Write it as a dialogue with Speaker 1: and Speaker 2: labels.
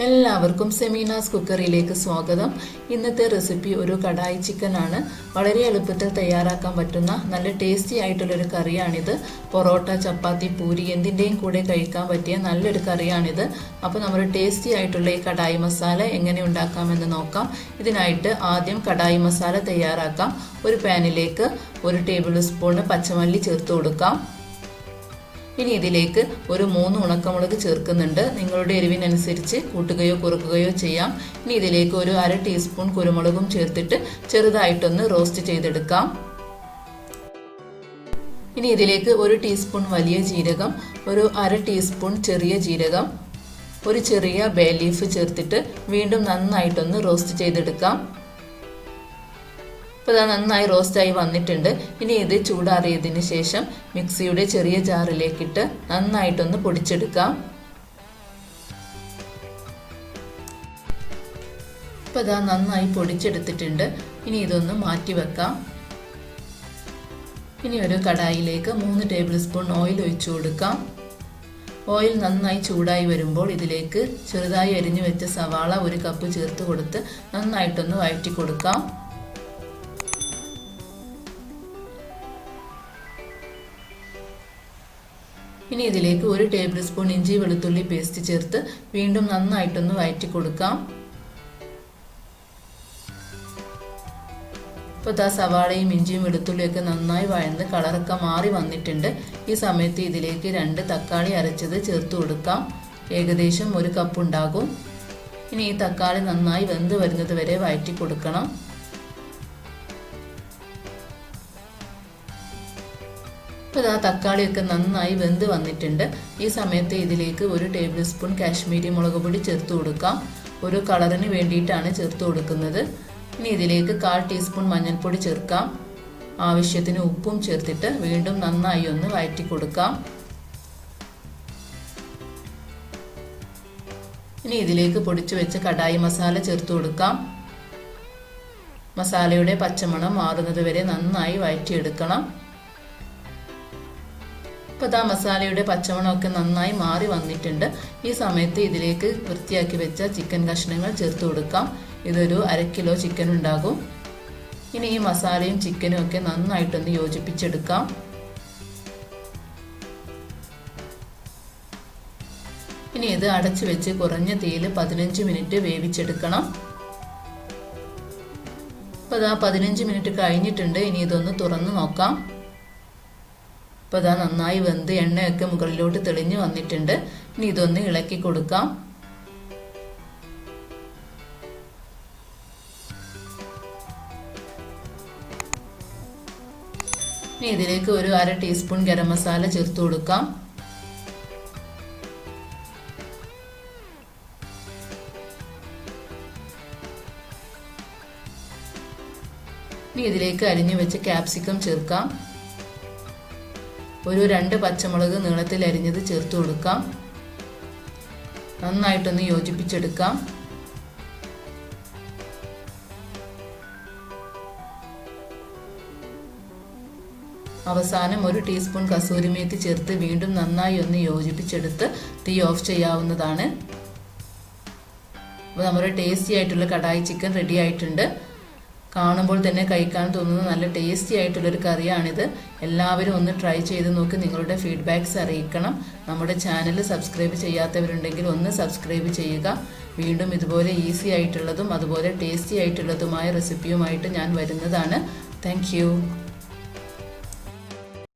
Speaker 1: എല്ലാവർക്കും സെമീനാസ് കുക്കറിയിലേക്ക് സ്വാഗതം. ഇന്നത്തെ റെസിപ്പി ഒരു കടായി ചിക്കൻ ആണ്. വളരെ എളുപ്പത്തിൽ തയ്യാറാക്കാൻ പറ്റുന്ന നല്ല ടേസ്റ്റി ആയിട്ടുള്ളൊരു കറിയാണിത്. പൊറോട്ട, ചപ്പാത്തി, പൂരി എന്തിൻ്റെയും കൂടെ കഴിക്കാൻ പറ്റിയ നല്ലൊരു കറിയാണിത്. അപ്പോൾ നമ്മൾ ടേസ്റ്റി ആയിട്ടുള്ള ഈ കടായി മസാല എങ്ങനെ ഉണ്ടാക്കാമെന്ന് നോക്കാം. ഇതിനായിട്ട് ആദ്യം കടായി മസാല തയ്യാറാക്കാം. ഒരു പാനിലേക്ക് 1 ടേബിൾ സ്പൂൺ പച്ചമല്ലി ചേർത്ത് കൊടുക്കാം. ഇനി ഇതിലേക്ക് ഒരു 3 ഉണക്കമുളക് ചേർക്കുന്നുണ്ട്. നിങ്ങളുടെ എരിവിനനുസരിച്ച് കൂട്ടുകയോ കുറക്കുകയോ ചെയ്യാം. ഇനി ഇതിലേക്ക് ഒരു 1/2 ടീസ്പൂൺ കുരുമുളകും ചേർത്തിട്ട് ചെറുതായിട്ടൊന്ന് റോസ്റ്റ് ചെയ്തെടുക്കാം. ഇനി ഇതിലേക്ക് 1 ടീസ്പൂൺ വലിയ ജീരകം, ഒരു 1/2 ടീസ്പൂൺ ചെറിയ ജീരകം, ഒരു ചെറിയ ബേ ലീഫ് ചേർത്തിട്ട് വീണ്ടും നന്നായിട്ടൊന്ന് റോസ്റ്റ് ചെയ്തെടുക്കാം. ഇപ്പോൾ ഇത് നന്നായി റോസ്റ്റായി വന്നിട്ടുണ്ട്. ഇനി ഇത് ചൂടാറിയതിന് ശേഷം മിക്സിയുടെ ചെറിയ ജാറിലേക്കിട്ട് നന്നായിട്ടൊന്ന് പൊടിച്ചെടുക്കാം. ഇപ്പോൾ ഇതാ നന്നായി പൊടിച്ചെടുത്തിട്ടുണ്ട്. ഇനി ഇതൊന്ന് മാറ്റി വെക്കാം. ഇനി ഒരു കടായിലേക്ക് 3 ടേബിൾ സ്പൂൺ ഓയിൽ ഒഴിച്ചു കൊടുക്കാം. ഓയിൽ നന്നായി ചൂടായി വരുമ്പോൾ ഇതിലേക്ക് ചെറുതായി അരിഞ്ഞു വെച്ച സവാള 1 കപ്പ് ചേർത്ത് കൊടുത്ത് നന്നായിട്ടൊന്ന് വഴറ്റി കൊടുക്കാം. ഇനി ഇതിലേക്ക് 1 ടേബിൾ സ്പൂൺ ഇഞ്ചി വെളുത്തുള്ളി പേസ്റ്റ് ചേർത്ത് വീണ്ടും നന്നായിട്ടൊന്ന് വഴറ്റി കൊടുക്കാം. ഇപ്പോൾ സവാളയും ഇഞ്ചിയും വെളുത്തുള്ളിയൊക്കെ നന്നായി വഴന്ന് കളറൊക്കെ മാറി വന്നിട്ടുണ്ട്. ഈ സമയത്ത് ഇതിലേക്ക് 2 തക്കാളി അരച്ചത് ചേർത്ത് കൊടുക്കാം. ഏകദേശം 1 കപ്പ് ഉണ്ടാകും. ഇനി ഈ തക്കാളി നന്നായി വെന്ത് വരുന്നത് വരെ വഴറ്റി കൊടുക്കണം. ഇപ്പോൾ തക്കാളിയൊക്കെ നന്നായി വെന്ത് വന്നിട്ടുണ്ട്. ഈ സമയത്ത് ഇതിലേക്ക് 1 ടേബിൾ സ്പൂൺ കാശ്മീരി മുളക് പൊടി ചേർത്ത് കൊടുക്കാം. ഒരു കളറിന് വേണ്ടിയിട്ടാണ് ചേർത്ത് കൊടുക്കുന്നത്. ഇനി ഇതിലേക്ക് 1/4 ടീസ്പൂൺ മഞ്ഞൾപ്പൊടി ചേർക്കാം. ആവശ്യത്തിന് ഉപ്പും ചേർത്തിട്ട് വീണ്ടും നന്നായി ഒന്ന് വഴറ്റി കൊടുക്കാം. ഇനി ഇതിലേക്ക് പൊടിച്ചു വെച്ച കടായി മസാല ചേർത്ത് കൊടുക്കാം. മസാലയുടെ പച്ചമണം മാറുന്നത് വരെ നന്നായി വഴറ്റിയെടുക്കണം. ഇപ്പോൾ മസാലയുടെ പച്ചമണമൊക്കെ നന്നായി മാറി വന്നിട്ടുണ്ട്. ഈ സമയത്ത് ഇതിലേക്ക് വൃത്തിയാക്കി വെച്ച ചിക്കൻ കഷ്ണങ്ങൾ ചേർത്ത് കൊടുക്കാം. ഇതൊരു 1/2 കിലോ ചിക്കൻ ഉണ്ടാകും. ഇനി ഈ മസാലയും ചിക്കനും ഒക്കെ നന്നായിട്ടൊന്ന് യോജിപ്പിച്ചെടുക്കാം. ഇനി ഇത് അടച്ചു വെച്ച് കുറഞ്ഞ തീയിൽ 15 മിനിറ്റ് വേവിച്ചെടുക്കണം. ഇപ്പോൾ 15 മിനിറ്റ് കഴിഞ്ഞിട്ടുണ്ട്. ഇനി ഇതൊന്ന് തുറന്ന് നോക്കാം. ഇപ്പോൾ നന്നായി വെന്ത് എണ്ണയൊക്കെ മുകളിലോട്ട് തെളിഞ്ഞു വന്നിട്ടുണ്ട്. ഇനി ഇതൊന്ന് ഇളക്കി കൊടുക്കാം. ഇനി ഇതിലേക്ക് ഒരു 1/2 ടീസ്പൂൺ ഗരം മസാല ചേർത്ത് കൊടുക്കാം. ഇനി ഇതിലേക്ക് അരിഞ്ഞു വെച്ച ക്യാപ്സിക്കം ചേർക്കാം. ഒരു 2 പച്ചമുളക് നീളത്തിൽ അരിഞ്ഞത് ചേർത്ത് കൊടുക്കാം. നന്നായിട്ടൊന്ന് യോജിപ്പിച്ചെടുക്കാം. അവസാനം 1 ടീസ്പൂൺ കസൂരി മേത്തി ചേർത്ത് വീണ്ടും നന്നായി ഒന്ന് യോജിപ്പിച്ചെടുത്ത് തീ ഓഫ് ചെയ്യാവുന്നതാണ്. അപ്പോൾ നമ്മുടെ ടേസ്റ്റി ആയിട്ടുള്ള കടായി ചിക്കൻ റെഡി ആയിട്ടുണ്ട്. കാണുമ്പോൾ തന്നെ കഴിക്കാൻ തോന്നുന്ന നല്ല ടേസ്റ്റി ആയിട്ടുള്ളൊരു കറിയാണിത്. എല്ലാവരും ഒന്ന് ട്രൈ ചെയ്ത് നോക്കി നിങ്ങളുടെ ഫീഡ്ബാക്ക്സ് അറിയിക്കണം. നമ്മുടെ ചാനൽ സബ്സ്ക്രൈബ് ചെയ്യാത്തവരുണ്ടെങ്കിൽ ഒന്ന് സബ്സ്ക്രൈബ് ചെയ്യുക. വീണ്ടും ഇതുപോലെ ഈസി ആയിട്ടുള്ളതും അതുപോലെ ടേസ്റ്റി ആയിട്ടുള്ളതുമായ റെസിപ്പിയുമായിട്ട് ഞാൻ വരുന്നതാണ്. Thank you.